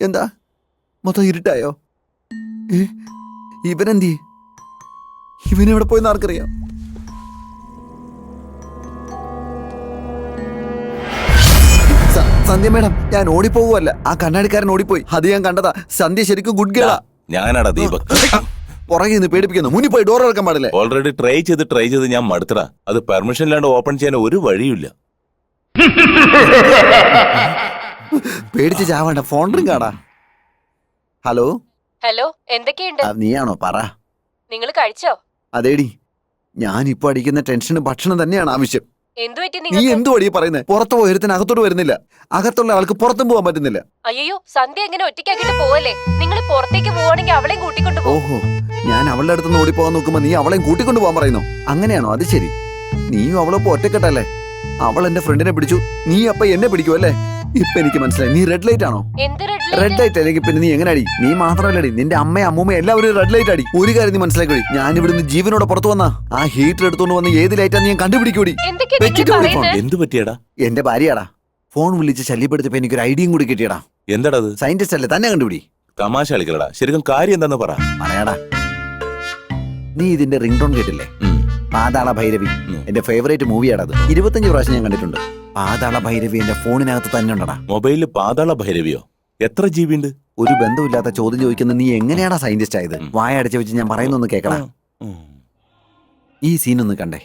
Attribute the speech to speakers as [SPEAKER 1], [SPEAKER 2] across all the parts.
[SPEAKER 1] എന്താ മൊത്തം ഇരുട്ടായോ? ഇവനെന്തി? ഇവനെവിടെ പോയെന്ന് ആർക്കറിയാം? സന്ധ്യ മേഡം, ഞാൻ ഓടിപ്പോവല്ല. ആ കണ്ണാടിക്കാരൻ ഓടിപ്പോയി. അത് ഞാൻ കണ്ടതാ. സന്ധ്യ ശരിക്കും ഗുഡ് ഗേളാ.
[SPEAKER 2] ഞാനാടാ ദീപക്.
[SPEAKER 1] പുറകെ നിന്ന് പേടിപ്പിക്കുന്നു. മുന്നിൽ പോയി ഡോർ ഇറക്കാൻ പാടില്ലേ?
[SPEAKER 2] ഓൾറെഡി ട്രൈ ചെയ്ത് ഞാൻ മടുത്തടാ. അത് പെർമിഷൻ ഇല്ലാണ്ട് ഓപ്പൺ ചെയ്യാൻ ഒരു വഴിയില്ല.
[SPEAKER 1] പേടിച്ച് ചാവണ്ട. ഫോൺ റിംഗ് ആടാ. ഹലോ
[SPEAKER 3] ഹലോ, എന്തൊക്കെയുണ്ട്?
[SPEAKER 1] നീയാണോ? പറ.
[SPEAKER 3] നിങ്ങൾ കഴിച്ചോ?
[SPEAKER 1] അതേടി, ഞാനിപ്പോ അടിക്കുന്ന ടെൻഷന് ഭക്ഷണം തന്നെയാണ് ആവശ്യം. നീ എന്തു വഴി പറയുന്നത്? പുറത്ത് പോയിരുത്തിന് അകത്തോട്ട് വരുന്നില്ല. അകത്തുള്ള ആൾക്ക് പുറത്തും പോകാൻ പറ്റുന്നില്ല.
[SPEAKER 3] അയ്യോ, സന്ധ്യ എങ്ങനെ ഒറ്റയ്ക്കാക്കിട്ട് പോവല്ലേ? നിങ്ങൾ പുറത്തേക്ക് പോവാണെങ്കിൽ അവളെയും കൂട്ടിക്കൊണ്ട് പോകും.
[SPEAKER 1] ഓഹോ, ഞാൻ അവളുടെ അടുത്ത് ഓടിപ്പോകാൻ നോക്കുമ്പോ നീ അവളെയും കൂട്ടിക്കൊണ്ടു പോകാൻ പറയുന്നു. അങ്ങനെയാണോ? അത് ശരി. നീയും അവളൊപ്പം ഒറ്റക്കെട്ടല്ലേ? അവൾ എന്റെ ഫ്രണ്ടിനെ പിടിച്ചു, നീ അപ്പൊ എന്നെ പിടിക്കുമല്ലേ? ഇപ്പൊ എനിക്ക് മനസ്സിലായി. നീ റെഡ് ലൈറ്റ് ആണോ? റെഡ് ലൈറ്റ് അല്ലെങ്കിൽ പിന്നെ നീ എങ്ങനെ അടി? നീ മാത്രമല്ലടി, നിന്റെ അമ്മയും അമ്മൂമ്മയും എല്ലാവരും റെഡ് ലൈറ്റ് അടി. ഒരു കാര്യം നീ മനസ്സിലാക്കി, ഞാൻ ഇവിടുന്ന് ജീവനോടെ പുറത്തു വന്നാ ആ ഹീറ്റർ എടുത്തോണ്ട് വന്ന് ഏത് ലൈറ്റാന്ന് ഞാൻ കണ്ടുപിടിക്കൂടി.
[SPEAKER 2] എന്ത് പറ്റിയടാ?
[SPEAKER 1] എന്റെ ഭാര്യയാടാ. ഫോൺ വിളിച്ച് ശല്യപ്പെടുത്തിയപ്പോ എനിക്കൊരു ഐഡിയയും കൂടി കിട്ടിയടാ.
[SPEAKER 2] എന്താടാ?
[SPEAKER 1] സയന്റിസ്റ്റ് അല്ലേ, തന്നെ കണ്ടുപിടി.
[SPEAKER 2] തമാശ കളിക്കലടാ. ശരിക്കും കാര്യം എന്താന്ന്
[SPEAKER 1] പറയാടാ. നീ ഇതിന്റെ റിംഗ് ടോൺ കേട്ടില്ലേ? പാതാള ഭൈരവി. എന്റെ ഫേവറേറ്റ് മൂവിയാണത്. 25 പ്രാവശ്യം ഞാൻ കണ്ടിട്ടുണ്ട്. പാതാള ഭൈരവി എന്റെ ഫോണിനകത്ത് തന്നെ ഉണ്ടടാ.
[SPEAKER 2] മൊബൈലില് പാതാള ഭൈരവിയോ? എത്ര GB ഉണ്ട്?
[SPEAKER 1] ഒരു ബന്ധമില്ലാത്ത ചോദ്യം ചോദിക്കുന്ന നീ എങ്ങനെയാടാ സയന്റിസ്റ്റ് ആയത്? വായ അടച്ചു വെച്ച് ഞാൻ പറയുന്നൊന്ന് കേക്കടാ. ഈ സീനൊന്ന് കണ്ടേ.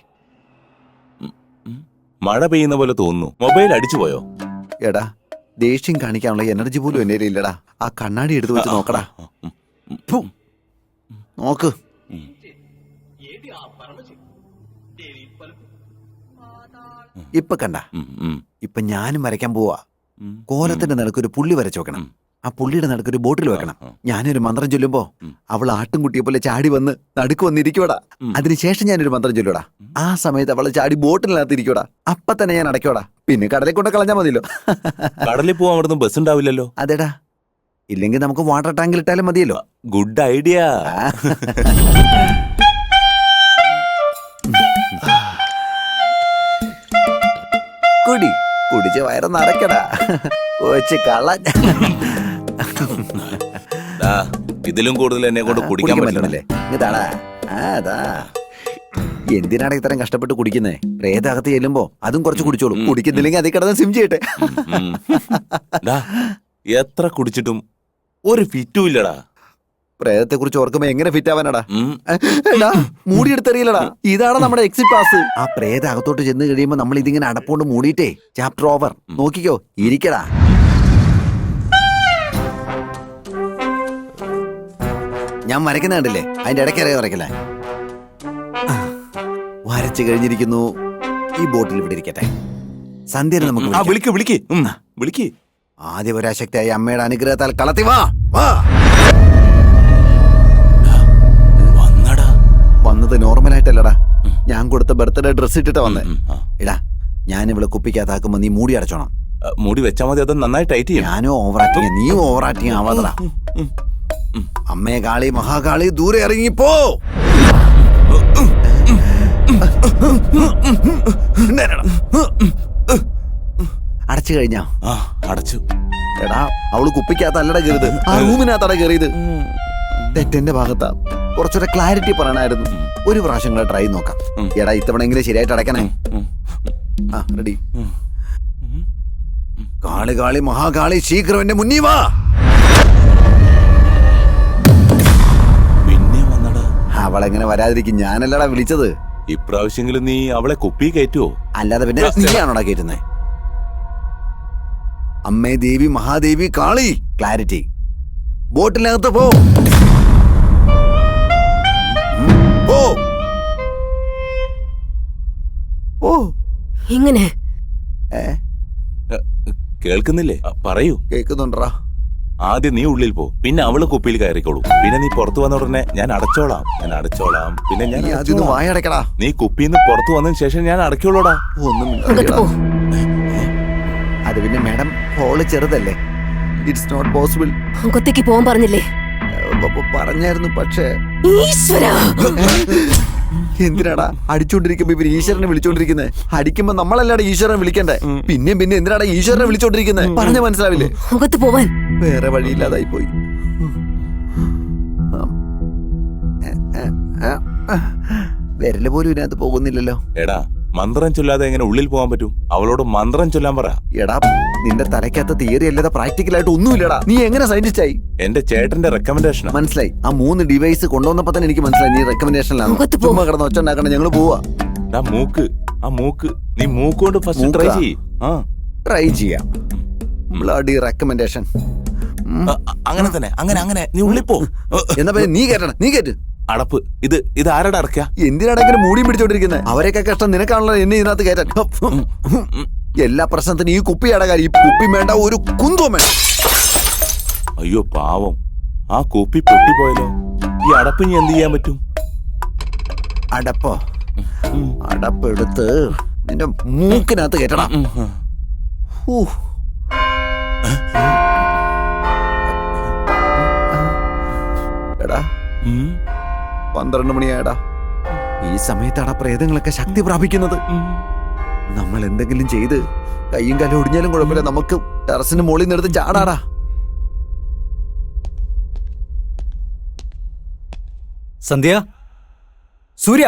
[SPEAKER 2] മഴ പെയ്യുന്ന പോലെ തോന്നുന്നു. മൊബൈൽ അടിച്ചു പോയോ?
[SPEAKER 1] എടാ, ദേഷ്യം കാണിക്കാനുള്ള എനർജി പോലും എന്റെ ഇല്ലടാ. ആ കണ്ണാടി എടുത്തു വെച്ച് നോക്കടാ. നോക്ക്. ഇപ്പൊ കണ്ട? ഇപ്പൊ ഞാനും വരയ്ക്കാൻ പോവാ. കോലത്തിന്റെ നടുക്കൊരു പുള്ളി വരച്ചു വെക്കണം. ആ പുള്ളിയുടെ നടുക്കൊരു ബോട്ടിൽ വെക്കണം. ഞാനൊരു മന്ത്രം ചൊല്ലുമ്പോ അവൾ ആട്ടുംകുട്ടിയെ പോലെ ചാടി വന്ന് നടുക്ക് വന്നിരിക്കോടാ. അതിനുശേഷം ഞാനൊരു മന്ത്രം ചൊല്ലൂടാ. ആ സമയത്ത് അവള് ചാടി ബോട്ടിനകത്ത് ഇരിക്കോടാ. അപ്പൊ തന്നെ ഞാൻ അടയ്ക്കോടാ. പിന്നെ കടലിൽ കൊണ്ട് കളഞ്ഞാ മതിയല്ലോ.
[SPEAKER 2] കടലിൽ പോവാൻ അവിടുന്ന് ബസ് ഉണ്ടാവില്ലല്ലോ.
[SPEAKER 1] അതെടാ, ഇല്ലെങ്കിൽ നമുക്ക് വാട്ടർ ടാങ്കിൽ ഇട്ടാലും മതിയല്ലോ.
[SPEAKER 2] Good idea.
[SPEAKER 1] കുടി കുടിച്ച് വയറ് നിറയ്ക്കടാ കൊച്ചു കള്ളൻ.
[SPEAKER 2] ഇതിലും കൂടുതൽ എന്നെ കൊണ്ട് കുടിക്കാൻ പറ്റില്ലേ?
[SPEAKER 1] ഇതാടാ. അതാ എന്തിനാണ് ഇത്രയും കഷ്ടപ്പെട്ട് കുടിക്കുന്നേ? പ്രേതകത്ത് ചെല്ലുമ്പോ അതും കുറച്ച് കുടിച്ചോളൂ. കുടിക്കുന്നില്ലെങ്കിൽ അതിൽ കിടന്ന് സിം ചെയ്യട്ടെ.
[SPEAKER 2] എത്ര കുടിച്ചിട്ടും ഒരു ഫിറ്റും ഇല്ലടാ.
[SPEAKER 1] പ്രേതത്തെ കുറിച്ച് ഓർക്കുമ്പോ എങ്ങനെ ഫിറ്റ് ആവാനടാ? മൂടിയെടുത്തറിയില്ലടാ. ഇതാണ് നമ്മുടെ എക്സിറ്റ് പാസ്. ആ പ്രേത അകത്തോട്ട് ചെന്ന് കഴിയുമ്പോ നമ്മൾ ഇതിങ്ങനെ അടപ്പോണ്ട് മൂടിയിട്ടേ ചാപ്റ്റർ ഓവർ. നോക്കിക്കോ, ഇരിക്കടാ. ഞാൻ വരയ്ക്കുന്ന കണ്ടില്ലേ? അതിന്റെ ഇടയ്ക്കറിയാ വരയ്ക്കലേ. വരച്ചു കഴിഞ്ഞിരിക്കുന്നു. ഈ ബോട്ടിൽ ഇവിടെ ഇരിക്കട്ടെ. സന്ധ്യ നമുക്ക്
[SPEAKER 2] വിളിക്ക്.
[SPEAKER 1] ആദ്യ പരാശക്തിയായ അമ്മയുടെ അനുഗ്രഹത്താൽ കളത്തി വാ. വന്നത് നോർമലായിട്ടല്ലടാ. ഞാൻ കൊടുത്ത ബർത്ത്ഡേ ഡ്രസ് ഇട്ടിട്ടാ വന്നേ. ഇടാ, ഞാൻ ഇവിടെ കുപ്പിക്കകത്താക്കുമ്പോ നീ മൂടി അടച്ചോണം.
[SPEAKER 2] മൂടി വെച്ചാൽ മതി. അത് നന്നായി ടൈറ്റ് ചെയ്യും.
[SPEAKER 1] ഞാനും ഓവറാക്ടിങ്, നീ ഓവറാക്ടിങ് ആവാതടാ. അമ്മേ കാളി, മഹാകാളി, ദൂരെ ഇറങ്ങിപ്പോ. അടച്ചു കഴിഞ്ഞാ?
[SPEAKER 2] അടച്ചു.
[SPEAKER 1] എടാ, അവള് കുപ്പിക്കകത്തല്ലട കയറിയത്, ആ റൂമിനകത്തട കയറിയത്. തെറ്റെന്റെ ഭാഗത്താ. കുറച്ചൊരു ക്ലാരിറ്റി പറയണായിരുന്നു. ഒരു പ്രാവശ്യം ട്രൈ നോക്കാം. എടാ, ഇത്തവണെങ്കിലും ശരിയായിട്ട് അടയ്ക്കണേ. ആ, റെഡി. കാളി കാളി മഹാകാളി, ശീഘ്രം എന്റെ മുന്നീ വാ.
[SPEAKER 2] പിന്നെ വന്നടാ.
[SPEAKER 1] അവളെങ്ങനെ വരാതിരിക്കും? ഞാനല്ലടാ വിളിച്ചത്.
[SPEAKER 2] ഇപ്രാവശ്യമെങ്കിലും നീ അവളെ കുപ്പി കയറ്റുവോ?
[SPEAKER 1] അല്ലാതെ പിന്നെ നീയാണോടാ കയറ്റുന്നേ? അമ്മേ ദേവി മഹാദേവി കാളി, ക്ലാരിറ്റി. ബോട്ടിനകത്ത് പോ.
[SPEAKER 3] ഇങ്ങനെ
[SPEAKER 2] കേൾക്കുന്നില്ലേ? പറയൂ.
[SPEAKER 1] കേൾക്കുന്നുണ്ടാ.
[SPEAKER 2] ആദ്യം നീ ഉള്ളിൽ പോ, പിന്നെ അവള് കുപ്പിയിൽ കയറിക്കോളൂ. പിന്നെ നീ പുറത്തു വന്ന ഉടനെ ഞാൻ അടച്ചോളാം. പിന്നെ ഞാൻ
[SPEAKER 1] വായടക്കടാ.
[SPEAKER 2] നീ കുപ്പിന്ന് പുറത്തു വന്നതിന് ശേഷം ഞാൻ അടയ്ക്കോളൂടാ.
[SPEAKER 1] ഒന്നും അത് പിന്നെ മാഡം, ഹോള് ചെറുതല്ലേ. It's not possible.
[SPEAKER 3] അകത്തേക്ക് പോകാൻ പറഞ്ഞില്ലേ?
[SPEAKER 1] പറഞ്ഞായിരുന്നു, പക്ഷേ എന്തിനാടാ അടിച്ചോണ്ടിരിക്കുമ്പോ ഇവര് ഈശ്വരനെ വിളിച്ചോണ്ടിരിക്കുന്നത്? അടിക്കുമ്പോ നമ്മളല്ലാടെ ഈശ്വരനെ വിളിക്കണ്ടേ? പിന്നെ പിന്നെ എന്തിനാടാ ഈശ്വരനെ വിളിച്ചോണ്ടിരിക്കുന്നത്? പറഞ്ഞ മനസ്സിലാവില്ലേ?
[SPEAKER 4] അകത്ത് പോവാൻ.
[SPEAKER 1] വേറെ വഴിയില്ലാതായി പോയി. വിരല് പോലും ഇതിനകത്ത് പോകുന്നില്ലല്ലോ.
[SPEAKER 2] എടാ മന്ത്രം ചൊല്ലാതെ എങ്ങനെ ഉള്ളിൽ പോകാൻ പറ്റും? അവളോട് മന്ത്രം ചൊല്ലാൻ പറ.
[SPEAKER 1] എടാ നിന്റെ തലയ്ക്കകത്ത് തിയറി അല്ലാതെ പ്രാക്ടിക്കൽ ആയിട്ട് ഒന്നുമില്ലടാ. നീ എങ്ങനെ സയന്റിസ്റ്റ് ആയി?
[SPEAKER 2] എന്റെ ചേട്ടന്റെ റെക്കമെൻഡേഷൻ.
[SPEAKER 1] മനസ്സിലായി. ആ 3 ഡിവൈസ് കൊണ്ടുവന്നപ്പോ തന്നെ എനിക്ക് മനസ്സിലായി നീ റെക്കമെൻഡേഷനിലാണ്. ചുമ്മാ കിടന്ന് ഒച്ച ഉണ്ടാക്കണം. ഞങ്ങള് പോവാ.
[SPEAKER 2] മൂക്ക്, ആ മൂക്ക്, നീ മൂക്കുകൊണ്ട് ഫസ്റ്റ് ട്രൈ ചെയ്യ്.
[SPEAKER 1] ട്രൈ ചെയ്യാം. Bloody recommendation.
[SPEAKER 2] അങ്ങനെ തന്നെ, അങ്ങനെ നീ ഉള്ളിൽ പോ.
[SPEAKER 1] എന്നാ പിന്നെ നീ കേട്ടണം. നീ കേട്ട്.
[SPEAKER 2] അടപ്പ്. ഇത് ആരുടെ അടക്ക?
[SPEAKER 1] എന്തിനാണ് ഇങ്ങനെ മൂടിയും പിടിച്ചോണ്ടിരിക്കുന്നത്? അവരെയൊക്കെ കഷ്ടം നിനക്കാണല്ലോ എന്നെ ഇതിനകത്ത് കയറ്റാൻ. എല്ലാ പ്രശ്നത്തിനും ഈ കുപ്പിയുടെ കാര്യം. ഈ കുപ്പി വേണ്ട, ഒരു കുന്തവും വേണ്ട.
[SPEAKER 2] അയ്യോ പാവം, ആ കുപ്പി പൊട്ടിപ്പോയല്ലോ. ഈ അടപ്പിന് എന്ത് ചെയ്യാൻ പറ്റും?
[SPEAKER 1] അടപ്പോ? അടപ്പെടുത്ത് നിന്റെ മൂക്കിനകത്ത് കയറ്റണം. എടാ 12 മണിയായടാ. ഈ സമയത്താണ് പ്രേതങ്ങളൊക്കെ ശക്തി പ്രാപിക്കുന്നത്. നമ്മൾ എന്തെങ്കിലും ചെയ്ത് കയ്യും കാലും ഒടിഞ്ഞാലും കുഴപ്പമില്ല, നമുക്ക് ടെറസിന് മുകളിൽ നിന്നെടുത്ത് ചാടാടാ.
[SPEAKER 5] സന്ധ്യ, സൂര്യ,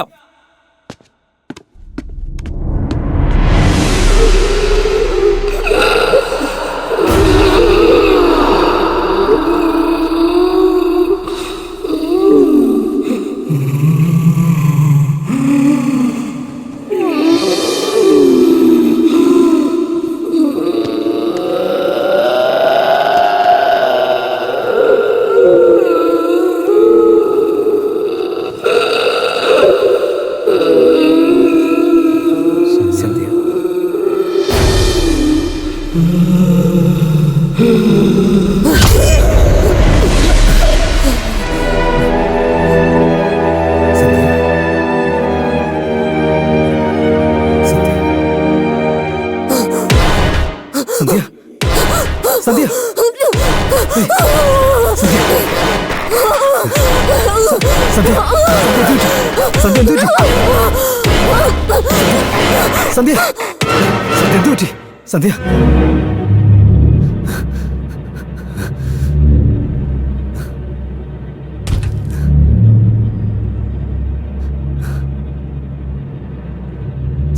[SPEAKER 5] സന്ധ്യ,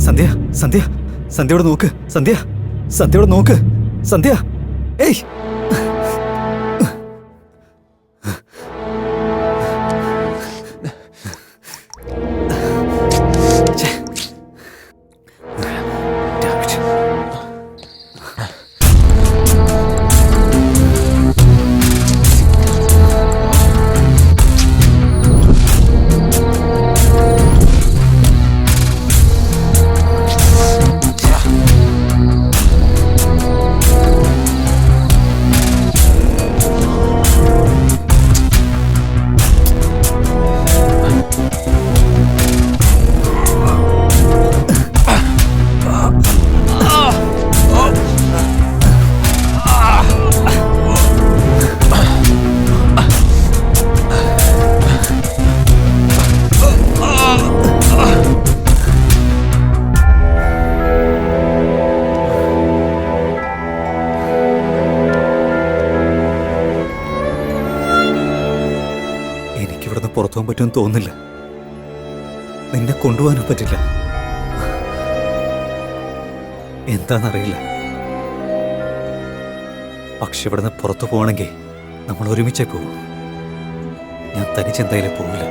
[SPEAKER 5] സന്ധ്യ, സന്ധ്യ, സന്ധ്യയോട് നോക്ക്. സന്ധ്യയോട് നോക്ക്. സന്ധ്യ, ഏയ്, പുറത്തു പോകാൻ പറ്റുമെന്ന് തോന്നുന്നില്ല. നിന്നെ കൊണ്ടുപോകാനും പറ്റില്ല. എന്താണെന്നറിയില്ല. പക്ഷെ ഇവിടുന്ന് പുറത്തു പോകണമെങ്കിൽ നമ്മൾ ഒരുമിച്ചേ പോകും. ഞാൻ തനിച്ചെന്തായാലും പോകില്ല.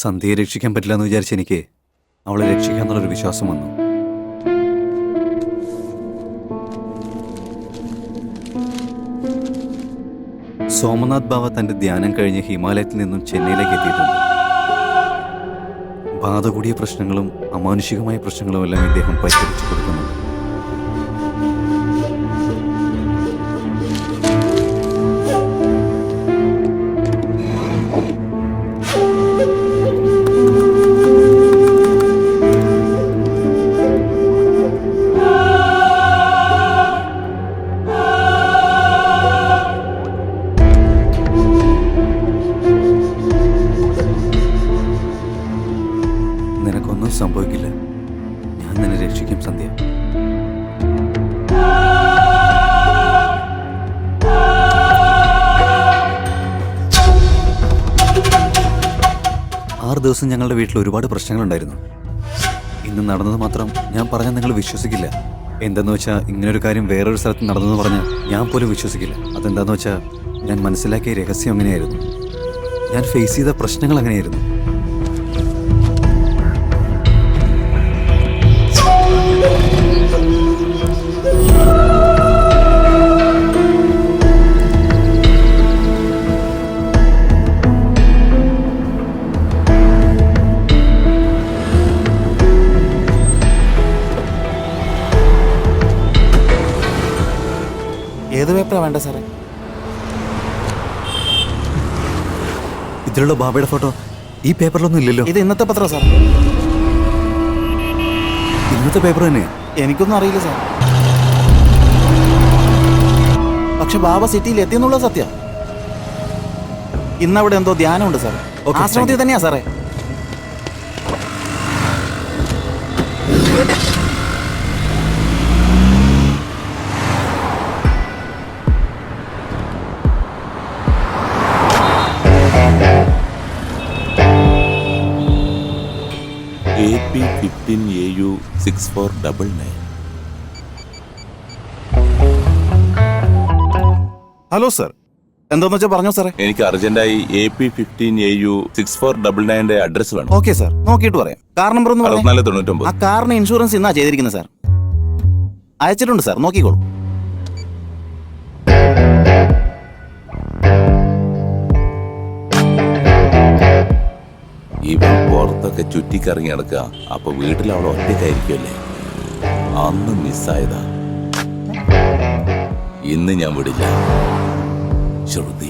[SPEAKER 5] സന്ധ്യയെ രക്ഷിക്കാൻ പറ്റില്ല എന്ന് വിചാരിച്ച് എനിക്ക് അവളെ രക്ഷിക്കാന്നുള്ളൊരു വിശ്വാസം വന്നു. സോമനാഥ് ബാബ തന്റെ ധ്യാനം കഴിഞ്ഞ് ഹിമാലയത്തിൽ നിന്നും ചെന്നൈയിലേക്ക് എത്തിയിട്ടുണ്ട്. ബാധ കൂടിയ പ്രശ്നങ്ങളും അമാനുഷികമായ പ്രശ്നങ്ങളും എല്ലാം ഇദ്ദേഹം പരിഹരിച്ചു കൊടുക്കുന്നുണ്ട്. നിനക്കൊന്നും സംഭവിക്കില്ല. ഞാൻ നിന്നെ രക്ഷിക്കും സന്ധ്യ. ആറ് ദിവസം ഞങ്ങളുടെ വീട്ടിൽ ഒരുപാട് പ്രശ്നങ്ങളുണ്ടായിരുന്നു. ഇന്ന് നടന്നത് മാത്രം ഞാൻ പറഞ്ഞാൽ നിങ്ങൾ വിശ്വസിക്കില്ല. എന്തെന്ന് വെച്ചാൽ ഇങ്ങനൊരു കാര്യം വേറൊരു സ്ഥലത്ത് നടന്നെന്ന് പറഞ്ഞാൽ ഞാൻ പോലും വിശ്വസിക്കില്ല. അതെന്താന്ന് വെച്ചാൽ ഞാൻ മനസ്സിലാക്കിയ രഹസ്യം അങ്ങനെയായിരുന്നു. ഞാൻ ഫേസ് ചെയ്ത പ്രശ്നങ്ങൾ അങ്ങനെയായിരുന്നു.
[SPEAKER 4] ഏത് പേപ്പറാണ് വേണ്ട സാറേ?
[SPEAKER 5] ഇതിലുള്ള ബാബയുടെ ഫോട്ടോ ഈ പേപ്പറിലൊന്നും ഇല്ലല്ലോ.
[SPEAKER 4] ഇത് ഇന്നത്തെ പത്രം സാർ.
[SPEAKER 5] ഇന്നത്തെ പേപ്പർ തന്നെയാ?
[SPEAKER 4] എനിക്കൊന്നും അറിയില്ല സാർ. പക്ഷെ ബാബ സിറ്റിയിൽ എത്തിയെന്നുള്ള സത്യം. ഇന്നവിടെ എന്തോ ധ്യാനമുണ്ട് സാർ.
[SPEAKER 5] Okay,
[SPEAKER 4] ആശ്രമത്തിൽ തന്നെയാ സാറേ.
[SPEAKER 2] AP15AU 6499.
[SPEAKER 4] ഹലോ സാർ, എന്താന്ന് വെച്ചാൽ പറഞ്ഞോ സാറേ.
[SPEAKER 2] എനിക്ക് അർജന്റായി AP15AU 6499 അഡ്രസ് വേണം.
[SPEAKER 4] ഓക്കെ സാർ, നോക്കിയിട്ട് പറയാം. കാർ നമ്പർ ഒന്ന് പറയാം.
[SPEAKER 2] 6499.
[SPEAKER 4] ആ കാറിന് ഇൻഷുറൻസ് ഇന്നാ ചെയ്തിരിക്കുന്നത് സാർ. അയച്ചിട്ടുണ്ട് സാർ, നോക്കിക്കോളൂ.
[SPEAKER 2] ഇവൻ പുറത്തൊക്കെ ചുറ്റിക്കറങ്ങി നടക്കുക. അപ്പൊ വീട്ടിൽ അവൾ ഒറ്റയ്ക്കായിരിക്കുമല്ലേ. അന്ന് മിസ്സായതാ. ഇന്ന് ഞാൻ വിടില്ല. ശ്രുതി.